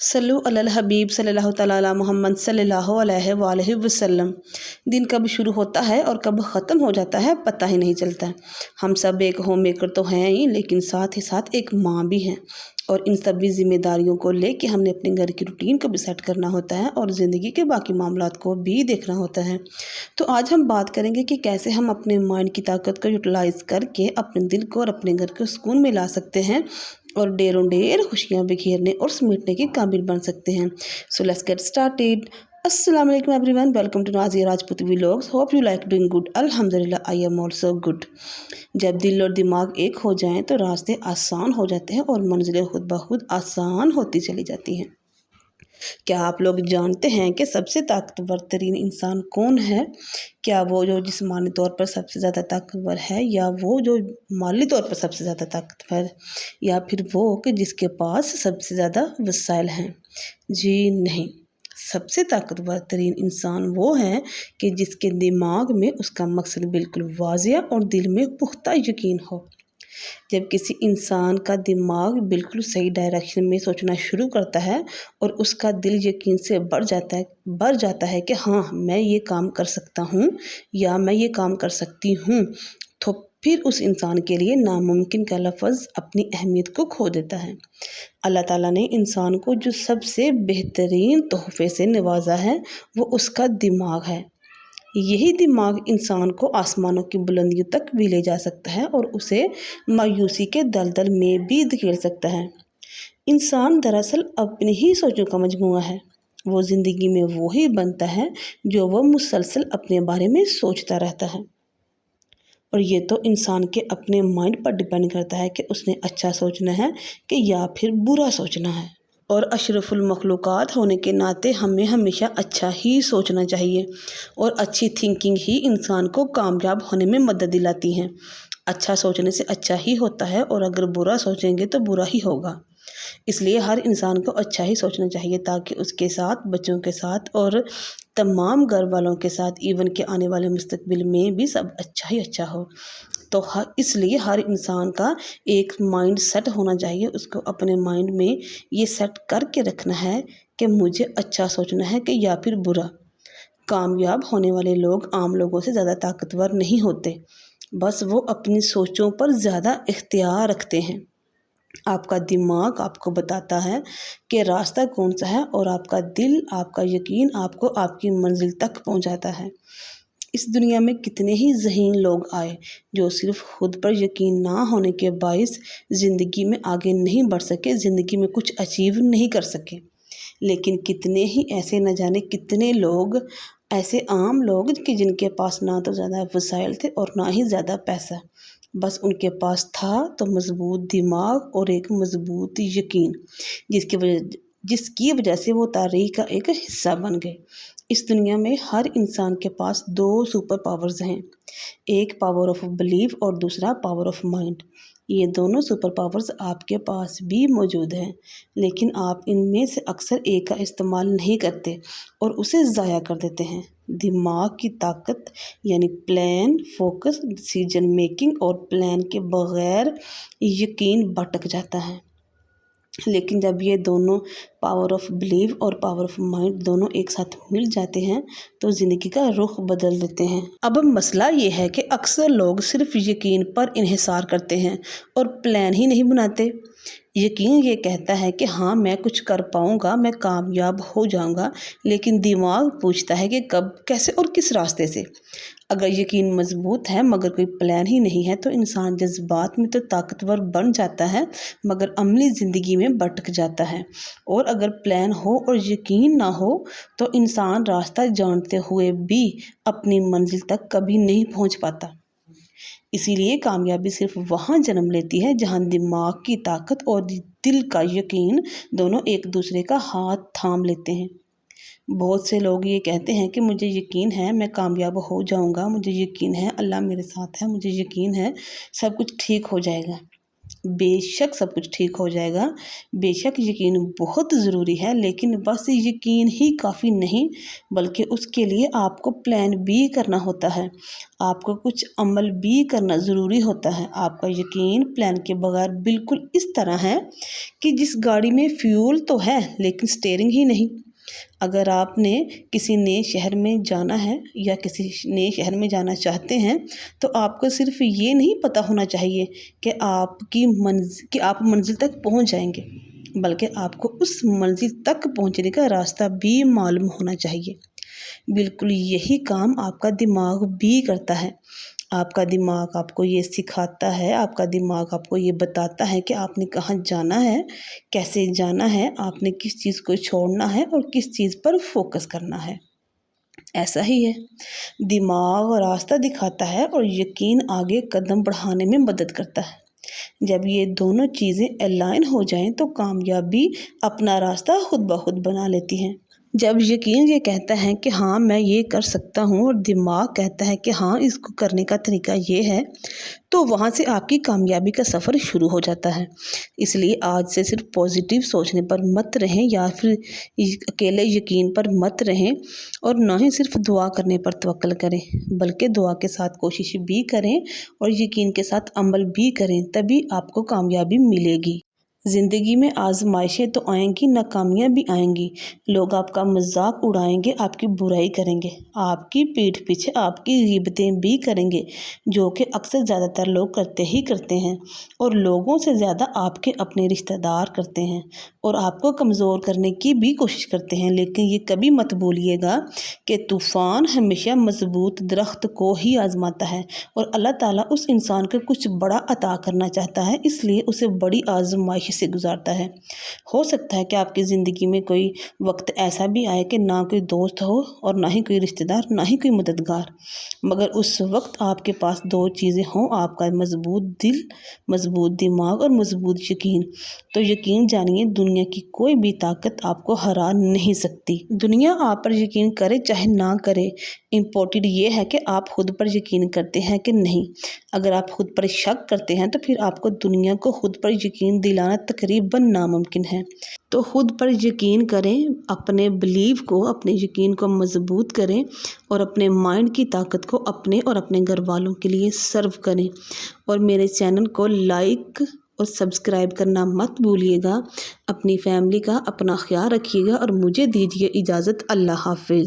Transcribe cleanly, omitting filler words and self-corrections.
सल्लु अलल हबीब सल्लल्लाहु तआला अला मोहम्मद सल्लल्लाहु अलैहि वसल्लम। दिन कब शुरू होता है और कब ख़त्म हो जाता है पता ही नहीं चलता। हम सब एक होम मेकर तो हैं ही, लेकिन साथ ही साथ एक माँ भी हैं। और इन सभी जिम्मेदारियों को लेके हमने अपने घर की रूटीन को भी सेट करना होता है और ज़िंदगी के बाकी मामलात को भी देखना होता है। तो आज हम बात करेंगे कि कैसे हम अपने माइंड की ताकत को यूटिलाइज़ करके अपने दिल को और अपने घर को सुकून में ला सकते हैं और ढेरों ढेर खुशियाँ बिखेरने और समेटने के काबिल बन सकते हैं। So let's get started. अस्सलाम वालेकुम everyone, welcome to Nazia Rajput vlogs. Hope you like doing good. अल्हम्दुलिल्लाह आई एम ऑल्सो गुड। जब दिल और दिमाग एक हो जाएं तो रास्ते आसान हो जाते हैं और मंजिलें खुद ब खुद आसान होती चली जाती हैं। क्या आप लोग जानते हैं कि सबसे ताकतवर तरीन इंसान कौन है? क्या वो जो जिस्मानी तौर पर सबसे ज़्यादा ताकतवर है, या वो जो माली तौर पर सबसे ज़्यादा ताकतवर, या फिर वो कि जिसके पास सबसे ज़्यादा वसाइल हैं? जी नहीं, सबसे ताकतवर तरीन इंसान वो है कि जिसके दिमाग में उसका मकसद बिल्कुल वाज़िया और दिल में पुख्ता यकीन हो। जब किसी इंसान का दिमाग बिल्कुल सही डायरेक्शन में सोचना शुरू करता है और उसका दिल यकीन से बढ़ जाता है कि हाँ, मैं ये काम कर सकता हूँ या मैं ये काम कर सकती हूँ, तो फिर उस इंसान के लिए नामुमकिन का लफ्ज़ अपनी अहमियत को खो देता है। अल्लाह ताला ने इंसान को जो सबसे बेहतरीन तोहफे से नवाजा है वो उसका दिमाग है। यही दिमाग इंसान को आसमानों की बुलंदियों तक भी ले जा सकता है और उसे मायूसी के दलदल में भी धकेल सकता है। इंसान दरअसल अपनी ही सोचों का मजमूआ है। वो ज़िंदगी में वो ही बनता है जो वो मुसलसल अपने बारे में सोचता रहता है। और ये तो इंसान के अपने माइंड पर डिपेंड करता है कि उसने अच्छा सोचना है कि या फिर बुरा सोचना है। और अशरफुल मखलूक़ात होने के नाते हमें हमेशा अच्छा ही सोचना चाहिए और अच्छी थिंकिंग ही इंसान को कामयाब होने में मदद दिलाती है। अच्छा सोचने से अच्छा ही होता है और अगर बुरा सोचेंगे तो बुरा ही होगा। इसलिए हर इंसान को अच्छा ही सोचना चाहिए ताकि उसके साथ, बच्चों के साथ और तमाम घर वालों के साथ, इवन के आने वाले मुस्तकबिल में भी सब अच्छा ही अच्छा हो। तो इसलिए हर इंसान का एक माइंड सेट होना चाहिए। उसको अपने माइंड में ये सेट करके रखना है कि मुझे अच्छा सोचना है कि या फिर बुरा। कामयाब होने वाले लोग आम लोगों से ज़्यादा ताकतवर नहीं होते, बस वो अपनी सोचों पर ज़्यादा इख्तियार रखते हैं। आपका दिमाग आपको बताता है कि रास्ता कौन सा है और आपका दिल, आपका यकीन आपको आपकी मंजिल तक पहुंचाता है। इस दुनिया में कितने ही ज़हीन लोग आए जो सिर्फ खुद पर यकीन ना होने के बाइस ज़िंदगी में आगे नहीं बढ़ सके, ज़िंदगी में कुछ अचीव नहीं कर सके। लेकिन कितने ही ऐसे न जाने कितने लोग, ऐसे आम लोग कि जिनके पास ना तो ज़्यादा वसाइल थे और ना ही ज़्यादा पैसा, बस उनके पास था तो मजबूत दिमाग और एक मजबूत यकीन, जिसकी वजह से वो तारीख का एक हिस्सा बन गए। इस दुनिया में हर इंसान के पास दो सुपर पावर्स हैं, एक पावर ऑफ बिलीव और दूसरा पावर ऑफ माइंड। ये दोनों सुपर पावर्स आपके पास भी मौजूद हैं, लेकिन आप इनमें से अक्सर एक का इस्तेमाल नहीं करते और उसे ज़ाया कर देते हैं। दिमाग की ताकत यानी प्लान, फोकस, डिसीजन मेकिंग और प्लान के बगैर यकीन भटक जाता है। लेकिन जब ये दोनों पावर ऑफ बिलीव और पावर ऑफ माइंड दोनों एक साथ मिल जाते हैं तो ज़िंदगी का रुख बदल देते हैं। अब मसला ये है कि अक्सर लोग सिर्फ यकीन पर इन्हिसार करते हैं और प्लान ही नहीं बनाते। यकीन ये कहता है कि हाँ, मैं कुछ कर पाऊँगा, मैं कामयाब हो जाऊँगा, लेकिन दिमाग पूछता है कि कब, कैसे और किस रास्ते से। अगर यकीन मजबूत है मगर कोई प्लान ही नहीं है तो इंसान जज्बात में तो ताकतवर बन जाता है मगर अमली ज़िंदगी में भटक जाता है। और अगर प्लान हो और यकीन ना हो तो इंसान रास्ता जानते हुए भी अपनी मंजिल तक कभी नहीं पहुंच पाता। इसीलिए कामयाबी सिर्फ वहाँ जन्म लेती है जहाँ दिमाग की ताकत और दिल का यकीन दोनों एक दूसरे का हाथ थाम लेते हैं। बहुत से लोग ये कहते हैं कि मुझे यकीन है मैं कामयाब हो जाऊंगा, मुझे यकीन है अल्लाह मेरे साथ है, मुझे यकीन है सब कुछ ठीक हो जाएगा। بے شک سب کچھ ٹھیک ہو جائے گا، بے شک یقین بہت ضروری ہے، لیکن بس یقین ہی کافی نہیں، بلکہ اس کے لیے آپ کو پلان بھی کرنا ہوتا ہے، آپ کو کچھ عمل بھی کرنا ضروری ہوتا ہے۔ آپ کا یقین پلان کے بغیر بالکل اس طرح ہے کہ جس گاڑی میں فیول تو ہے لیکن اسٹیئرنگ ہی نہیں۔ اگر آپ نے کسی نئے شہر میں جانا ہے یا کسی نئے شہر میں جانا چاہتے ہیں تو آپ کو صرف یہ نہیں پتہ ہونا چاہیے کہ آپ منزل تک پہنچ جائیں گے، بلکہ آپ کو اس منزل تک پہنچنے کا راستہ بھی معلوم ہونا چاہیے۔ بالکل یہی کام آپ کا دماغ بھی کرتا ہے۔ آپ کا دماغ آپ کو یہ سکھاتا ہے، آپ کا دماغ آپ کو یہ بتاتا ہے کہ آپ نے کہاں جانا ہے، کیسے جانا ہے، آپ نے کس چیز کو چھوڑنا ہے اور کس چیز پر فوکس کرنا ہے۔ ایسا ہی ہے، دماغ راستہ دکھاتا ہے اور یقین آگے قدم بڑھانے میں مدد کرتا ہے۔ جب یہ دونوں چیزیں الائن ہو جائیں تو کامیابی اپنا راستہ خود بخود بنا لیتی ہیں۔ جب یقین یہ کہتا ہے کہ ہاں میں یہ کر سکتا ہوں اور دماغ کہتا ہے کہ ہاں اس کو کرنے کا طریقہ یہ ہے، تو وہاں سے آپ کی کامیابی کا سفر شروع ہو جاتا ہے۔ اس لیے آج سے صرف پازیٹیو سوچنے پر مت رہیں یا پھر اکیلے یقین پر مت رہیں، اور نہ ہی صرف دعا کرنے پر توکل کریں، بلکہ دعا کے ساتھ کوشش بھی کریں اور یقین کے ساتھ عمل بھی کریں، تبھی آپ کو کامیابی ملے گی۔ زندگی میں آزمائشیں تو آئیں گی، ناکامیاں بھی آئیں گی، لوگ آپ کا مذاق اڑائیں گے، آپ کی برائی کریں گے، آپ کی پیٹھ پیچھے آپ کی غیبتیں بھی کریں گے، جو کہ اکثر زیادہ تر لوگ کرتے ہی کرتے ہیں، اور لوگوں سے زیادہ آپ کے اپنے رشتہ دار کرتے ہیں اور آپ کو کمزور کرنے کی بھی کوشش کرتے ہیں۔ لیکن یہ کبھی مت بھولیے گا کہ طوفان ہمیشہ مضبوط درخت کو ہی آزماتا ہے، اور اللہ تعالیٰ اس انسان کو کچھ بڑا عطا کرنا چاہتا ہے، اس لیے اسے بڑی آزمائش سے گزارتا ہے۔ ہو سکتا ہے کہ آپ کی زندگی میں کوئی وقت ایسا بھی آئے کہ نہ کوئی دوست ہو اور نہ ہی کوئی رشتہ دار، نہ ہی کوئی مددگار، مگر اس وقت آپ کے پاس دو چیزیں ہوں، آپ کا مضبوط دل، مضبوط دماغ اور مضبوط یقین، تو یقین جانیے دنیا کی کوئی بھی طاقت آپ کو ہرا نہیں سکتی۔ دنیا آپ پر یقین کرے چاہے نہ کرے، امپورٹنٹ یہ ہے کہ آپ خود پر یقین کرتے ہیں کہ نہیں۔ اگر آپ خود پر شک کرتے ہیں تو پھر آپ کو دنیا کو خود پر یقین دلانا تقریباً ناممکن ہے۔ تو خود پر یقین کریں، اپنے بلیف کو، اپنے یقین کو مضبوط کریں اور اپنے مائنڈ کی طاقت کو اپنے اور اپنے گھر والوں کے لیے سرو کریں، اور میرے چینل کو لائک اور سبسکرائب کرنا مت بھولیے گا۔ اپنی فیملی کا اپنا خیال رکھیے گا اور مجھے دیجیے اجازت۔ اللہ حافظ۔